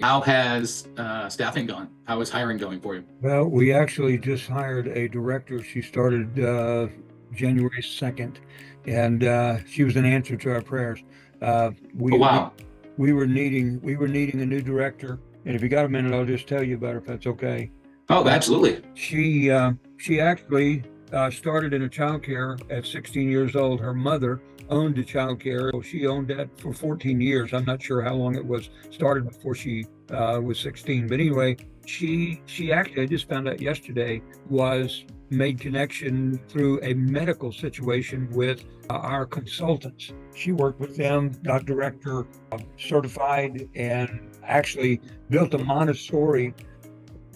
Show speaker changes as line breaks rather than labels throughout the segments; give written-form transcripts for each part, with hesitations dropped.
How has staffing gone? How is hiring going for you?
Well, we actually just hired a director. She started January 2nd, and she was an answer to our prayers. Uh,
Oh,
we, we
wow.
we were needing a new director, and if you got a minute, I'll just tell you about her if that's okay.
Oh,
Uh,
absolutely.
she actually started in a childcare at 16 years old. Her mother owned a childcare. She owned that for 14 years. I'm not sure how long it was started before she was 16, but anyway, she actually, I just found out yesterday, was made connection through a medical situation with our consultants. She worked with them, got director certified, and actually built a Montessori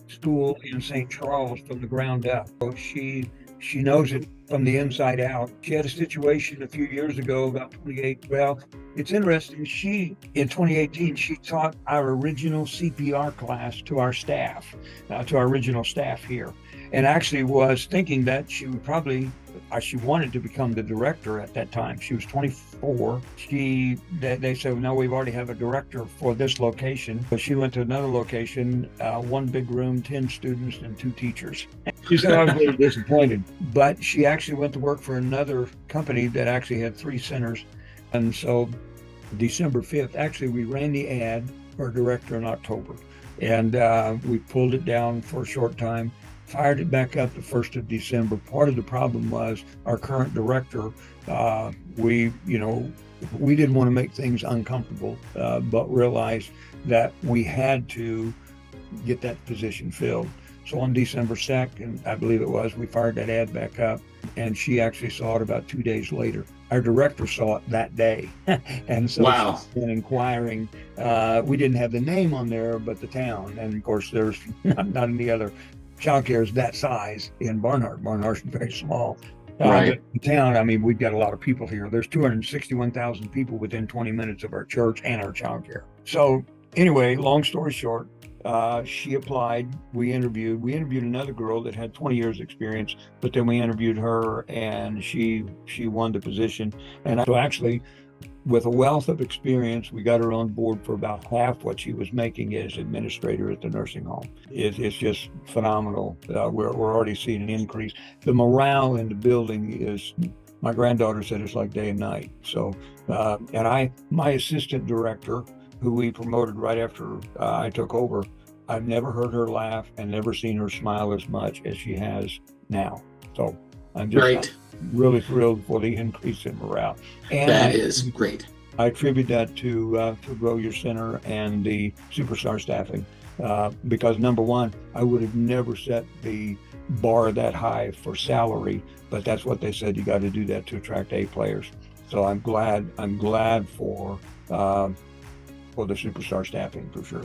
school in St. Charles from the ground up. So she knows it from the inside out. She had a situation a few years ago about 28. Well, it's interesting. She in 2018 she taught our original CPR class to our staff, to our original staff here, and actually was thinking that she would probably. She wanted to become the director at that time. She was 24. They said, no, we've already have a director for this location. But she went to another location, one big room, 10 students and 2 teachers. She said, I was really disappointed. But she actually went to work for another company that actually had 3 centers. And so December 5th, actually, we ran the ad for a director in October. And we pulled it down for a short time, fired it back up the 1st of December. Part of the problem was our current director, we didn't want to make things uncomfortable, but realized that we had to get that position filled. So on December 2nd, I believe it was, we fired that ad back up, and she actually saw it about 2 days later. Our director saw it that day. And so
Wow.
she's been inquiring. We didn't have the name on there, but the town. And of course, there's not any other childcare is that size in Barnhart. Barnhart's very small.
Right.
But the town, I mean, we've got a lot of people here. There's 261,000 people within 20 minutes of our church and our childcare. So anyway, long story short, she applied. We interviewed another girl that had 20 years experience, but then we interviewed her and she won the position. And so actually, with a wealth of experience, we got her on board for about half what she was making as administrator at the nursing home. It's just phenomenal. We're already seeing an increase. The morale in the building is, my granddaughter said it's like day and night. So, my assistant director, who we promoted right after I took over, I've never heard her laugh and never seen her smile as much as she has now. So I'm
Right.
really thrilled for the increase in morale. And
That is great.
I attribute that to Grow Your Center and the superstar staffing, because number one, I would have never set the bar that high for salary, but that's what they said. You got to do that to attract A players. So I'm glad for the superstar staffing for sure.